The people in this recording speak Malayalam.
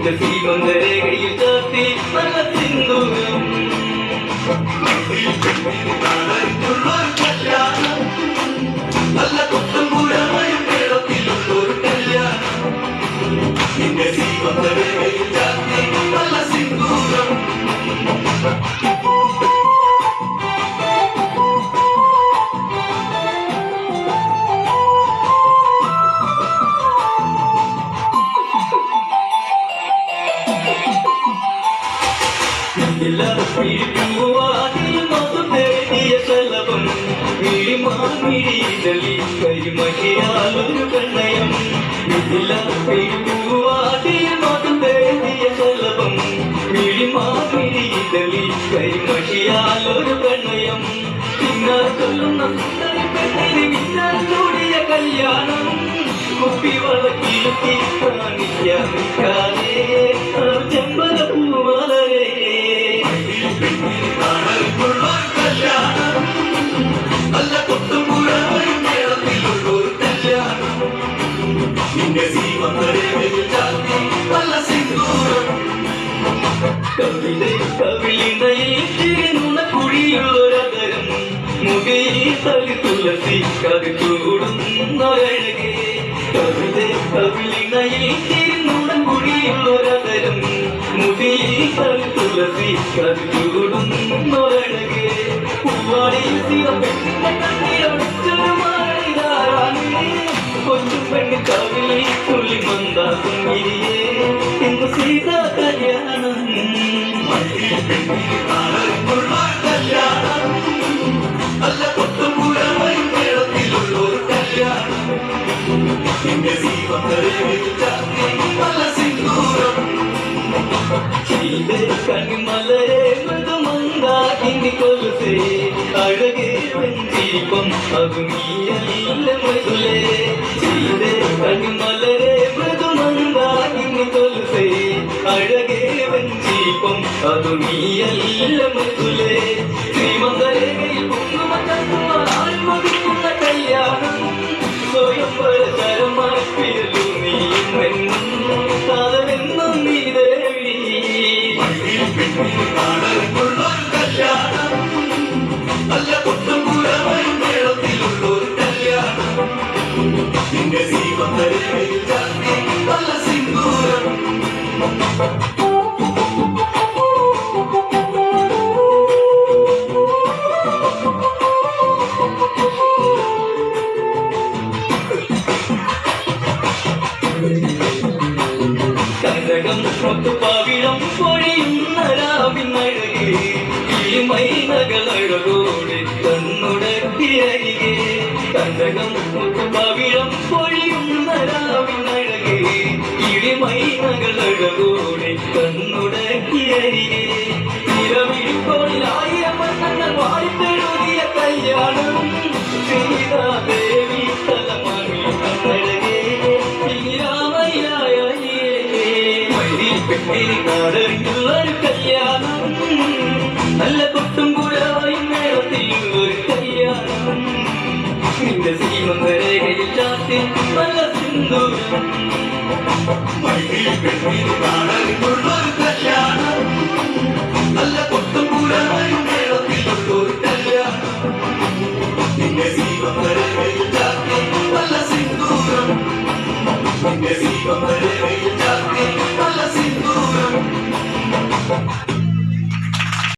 നിന്റെ ശ്രീമന്ദരേഖയിൽ ചാർത്തി നല്ല സിന്ദൂരം നല്ല കൊട്ടുംപുരമായും മേളത്തിലുള്ളൊരു കല്യാണം നിന്റെ ശ്രീമന്ദരേഖയിൽ ചാർത്തി നല്ല സിന്ദൂരം കരിമഹിയാലൊരു കണ്ണയം ശലഭം മിഴിമാമിഴിതളി കരിമഹിയാലൊരു കണ്ണയം പിന്നാർ കൊല്ലുന്ന സുന്ദരി പെണ്ണിന് മിന്നാർ ചൂടിയ കല്യാണം കുപ്പി വളക്കിലുത്തി കാണിക്കാതെ ചെമ്പല പൂവലരെ കല്യാണം നല്ല കൊട്ടുംപുരമായും മേളത്തിലുള്ളൊരു കല്യാണം നിന്റെ ശ്രീമന്ദരേഖയിൽ ചാർത്തി നല്ല സിന്ദൂരം കവിളിനയിൽ നുണക്കുഴിയുള്ളൊരതരം മുഖയിൽ തളി തുളസി കവിച്ചൂടുന്നൊരഴകെ കവിളിനയിൽ നുണക്കുഴിയുള്ളൊരതരം മുഖയിൽ തളി തുളസി കവിച്ചൂടുന്നൊരഴകെ പൂവാടിയിൽ സിറപ്പെട്ടിന്റെ കണ്ണിലൊളിച്ചൊരു മാറിതാറാണ് കൊച്ചും പെണ്ണ് കവിളിൽ തുള്ളി മന്ദാസും ഇരിയേ ഇന്ന് സീതാ കല്യാണം കല്യാണം നല്ല കൊട്ടുംപുരമായും മേളത്തിലുള്ളൊരു കല്യാണം നിന്റെ ശ്രീമന്ദരേഖയിൽ ചാർത്തി നല്ല സിന്ദൂരം കണിമലരെ മൃദുമന്ദാകിനി കൊലുസേ അഴകേ വെഞ്ചീപം അകുമീയലില്ല മൃദുലേ കണിമലരെ മൃദുമന്ദാകിനി കൊലുസേ അഴകേ വെഞ്ചീപം അകുമീയലില്ല മൃദുലേ ശ്രീമന്ദരേഖയിൽ കുങ്കുമ കല്യാണം സ്വയംവര ചരമായി പിരലു നീയും സാധനെന്നും നീ ദേവി കല്യാണം നല്ല കൊട്ടുംപുരമായും മേളത്തിലുള്ളൊരു കല്യാണം നിന്റെ ശ്രീമന്ദരേഖയിൽ ചാർത്തി നല്ല സിന്ദൂരം മുത്തുപാവിളം പൊഴിയുന്ന രാവിനഴകെ ഈ മൈനകളഴകോടെ കണ്ണുടക്കിയരികെ കണ്ടകം മുത്തുപാവിളം പൊഴിയുന്ന രാവിനഴകെ ഈ മൈനകളഴകോടെ കണ്ണുടക്കിയരികെ നിറവിഴിപ്പോളിൽ 1000 വർണ്ണങ്ങൾ വാഴ്ത്തെഴുതിയ കല്യാണം സീതാദേവി തലമണി കണ്ണഴകെ നാടൊരു കല്യാണം നല്ല കൊട്ടുംപുരമായും മേളത്തിലുള്ളൊരു കല്യാണം നിന്റെ ശ്രീമന്ദരേഖയിൽ ചാർത്തി നല്ല സിന്ദൂരം കല്യാണം